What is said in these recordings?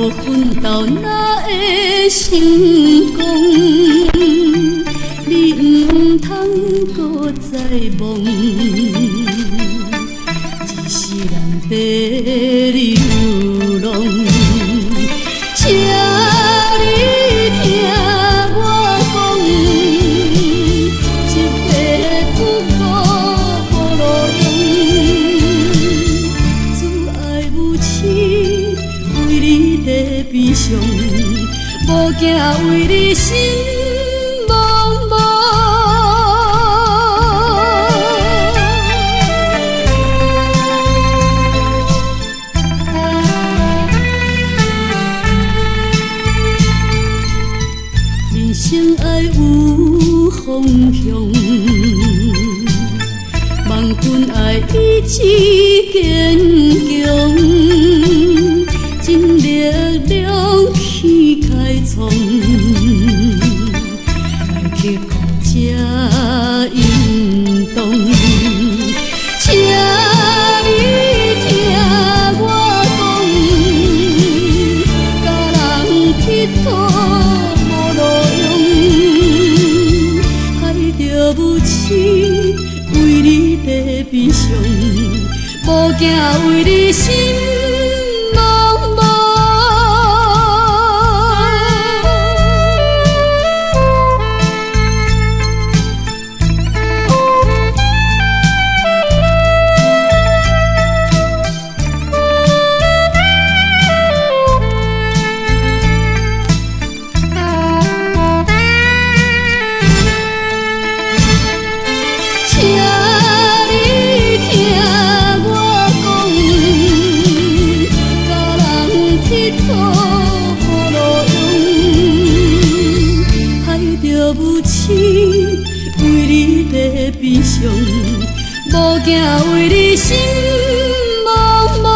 无奋斗哪会成功？你唔通搁再梦，一世人跟你流浪。请你听我讲，一辈不过无路用。自爱母亲为你在悲伤，无惊为你心茫茫。人生爱有方向，万分爱意志坚强，尽力量去开创，爱去靠这运动。请你听我讲，甲人佚佗无路用，害着母亲为你在悲伤，无惊为你心茫茫。悲伤，无惊为你心茫茫。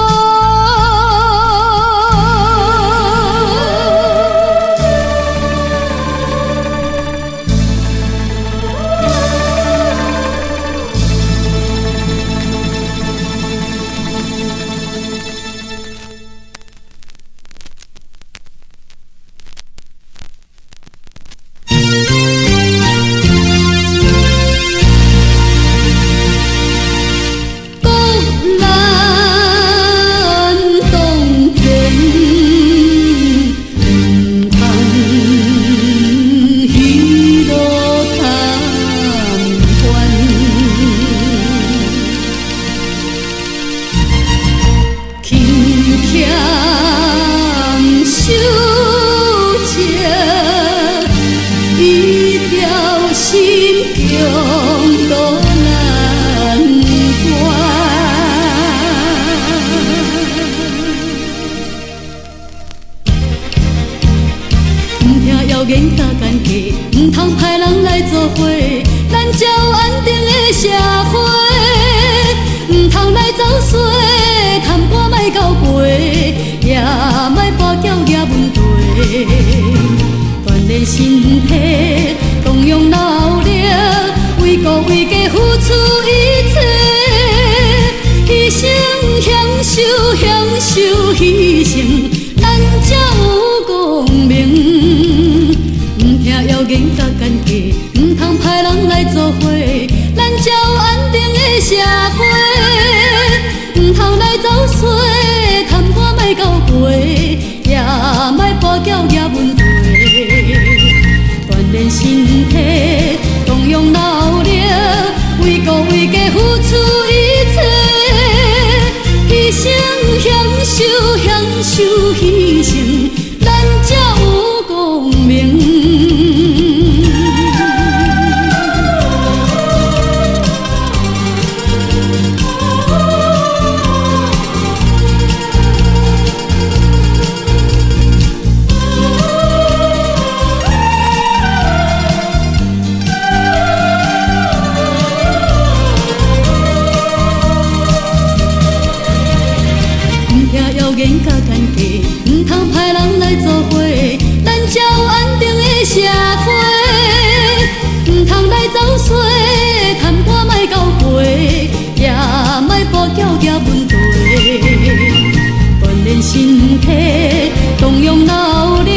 言甲奸计，唔通歹人来作伙，咱才有安定的社会。唔通来走衰，贪官莫交陪，也莫跋筊惹问题。锻炼身体，动用脑力，为国为家付出一切，牺牲享受牺牲，咱才有光明。谣言甲奸计，唔通歹人来作伙，咱才有安定的社会。唔通来走衰，贪官莫交陪，也莫跋筊惹问题。锻炼身体，动用脑力，为国为家付出一切，牺牲享受牺牲，咱才有光明。言甲奸计，唔通歹人来作伙，咱才有安定的社会。唔通来走衰，贪官莫交陪，也莫跋筊惹问题。锻炼身体，相拥闹力，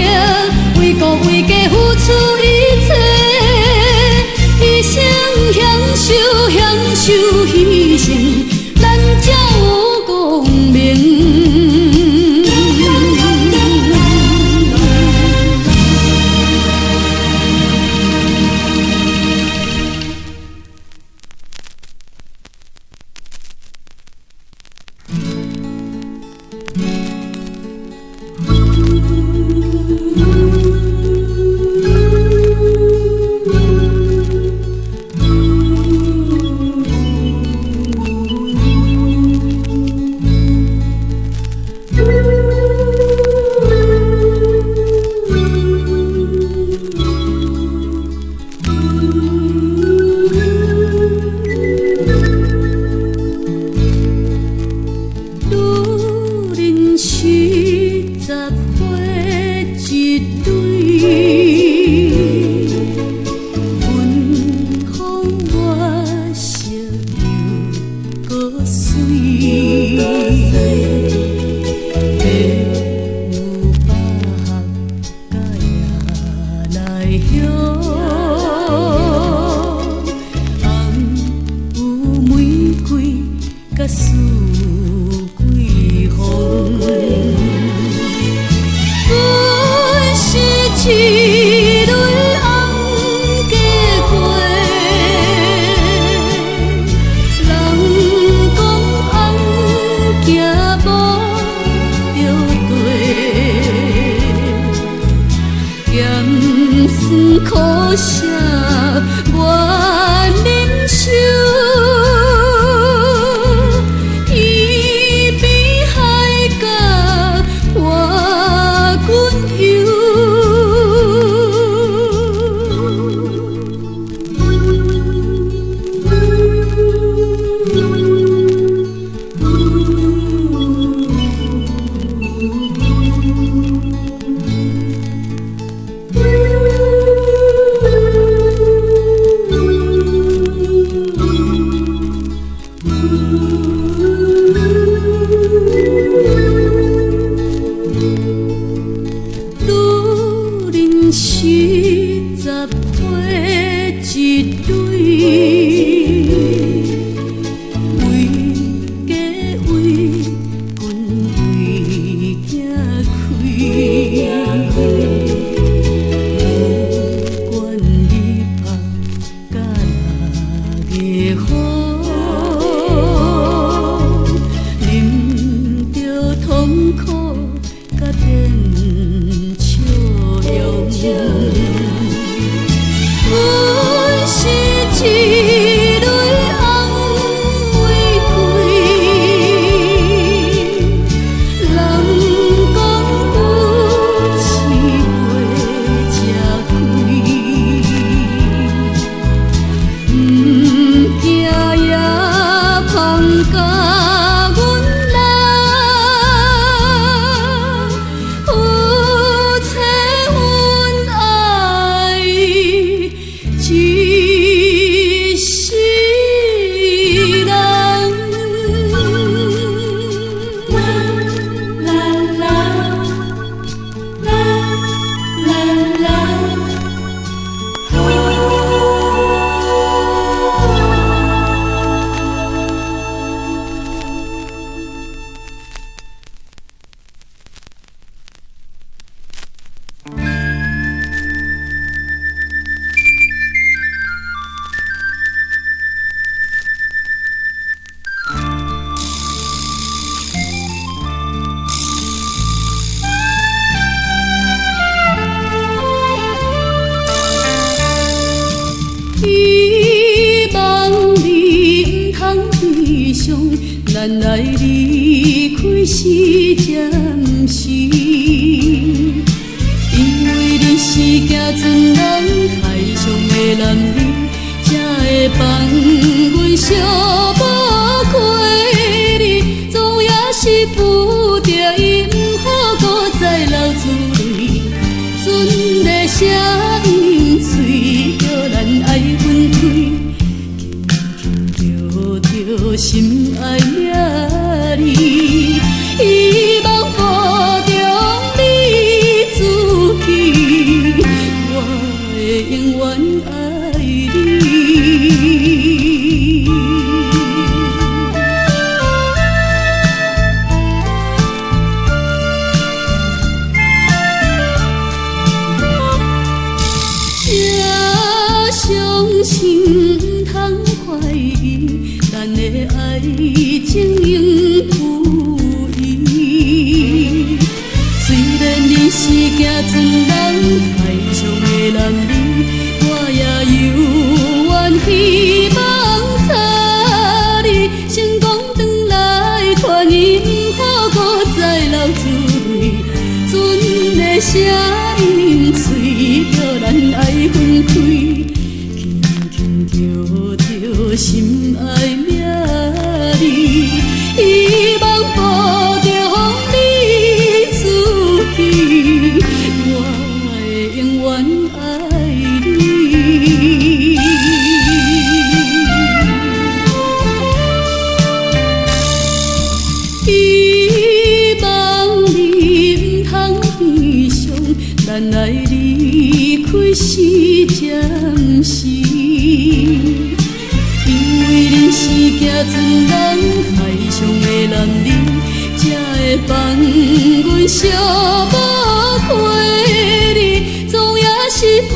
为国为家付出一切，牺牲享受牺牲，咱才有光明。咱来离开是暂时，因为你是行船人，海上的男儿，才会放阮寂寞过日，总也是负着伊，不好搁再流珠泪，船在声音碎，叫咱爱分开。心爱的你，希望途中你心不通怀疑，咱的爱情永不移。虽然你是行船人，海上的男儿，我也犹原希望差你成功转来看伊，不好搁再流珠泪。船的声音随着咱爱分开，轻轻叫着心爱名字，希望抱着风你自己，我会永远爱你。希望你不通悲伤，咱爱离开是暂时，因为你是行船人，海上的男儿，才会放阮寂寞回你，总也是扶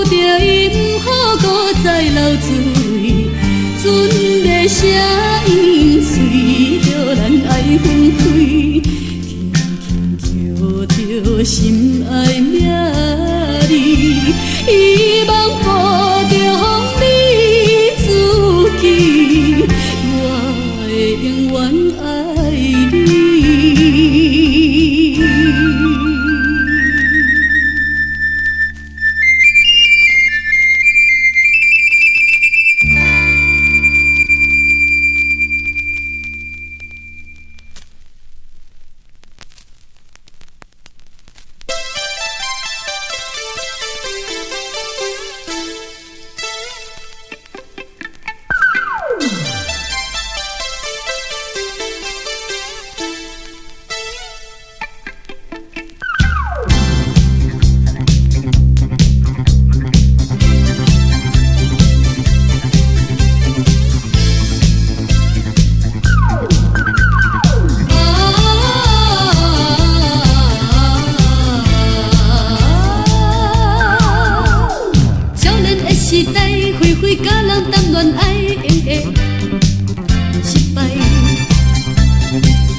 着伊，不好搁再流珠泪。船的声音随着咱爱分开，轻轻叫着心爱名字，希望抱着风你自己，我会永远爱你。时代花花甲人谈恋爱用的失败，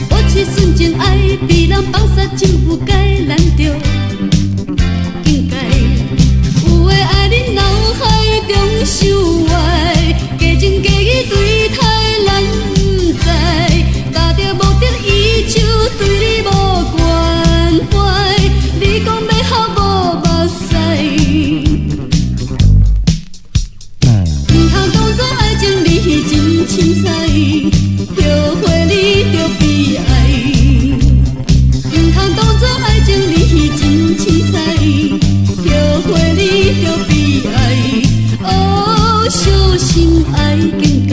保持纯情爱被人放杀，真不该咱着应该。有的爱你脑海中想歪，假情假意对待咱不知，达着目的伊就对你无关怀，你讲要好无目屎。真凊彩，后悔你着悲哀。唔通当作爱情，你真凊彩，后悔你着悲哀。哦，小心爱境界。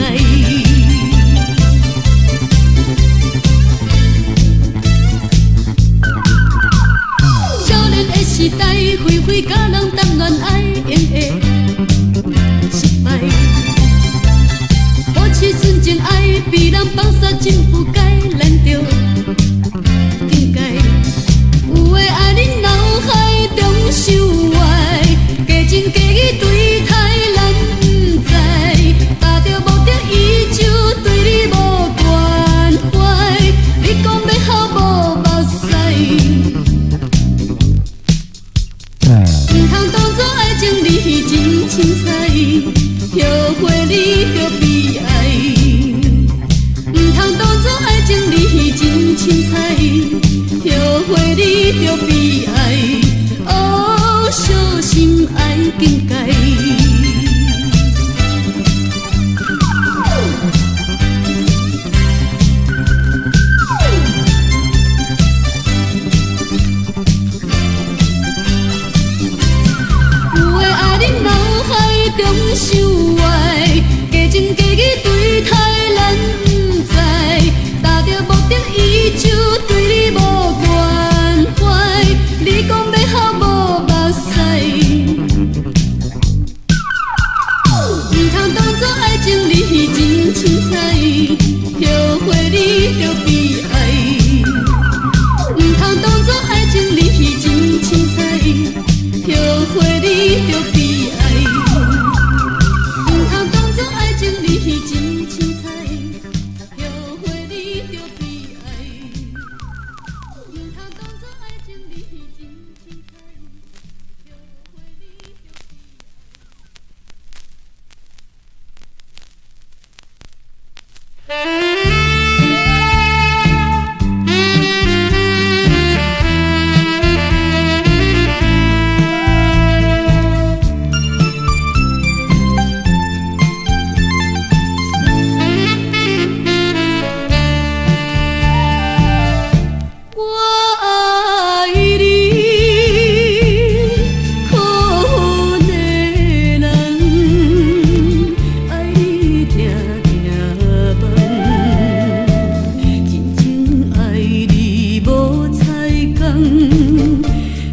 少年的时代，花花甲人谈恋爱用的失败。保持纯情爱被人放杀，真不该咱着应该。有的爱你脑海中想歪，假情假意对待咱不知，达着目的伊就对你无关怀，你讲要好无目屎。唔通当作爱情，你真凊彩，后悔你着悲哀。唔通当作爱情，你真凊彩，后悔你着悲哀。哦，小心爱境界。有的爱你脑海中想歪，假情假意对待咱不知，达着目的伊就对你无关怀，你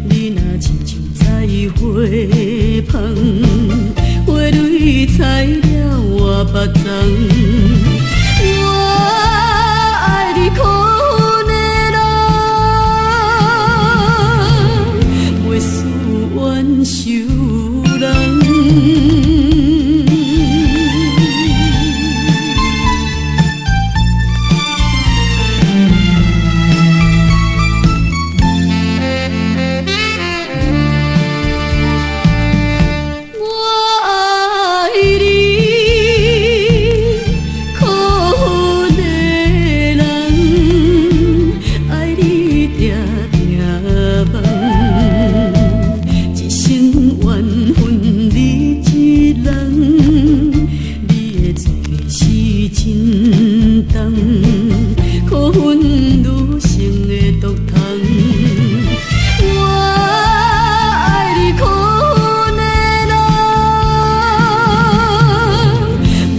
你若亲像在花香，花蕊采了我目睭。我爱你可恨的人，袂思冤仇人。可恨女性的毒虫，我爱你可恨的人，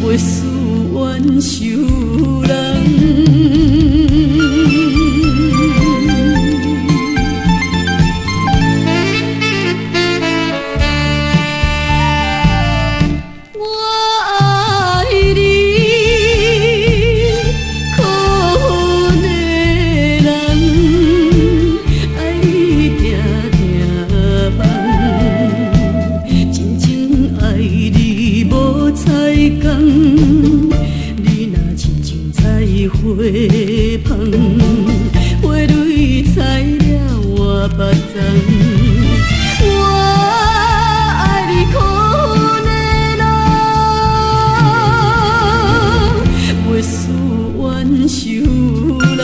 袂思冤仇人。你若亲像采花香，花蕊采了我目睭。我爱你可恨的人，袂思冤仇人。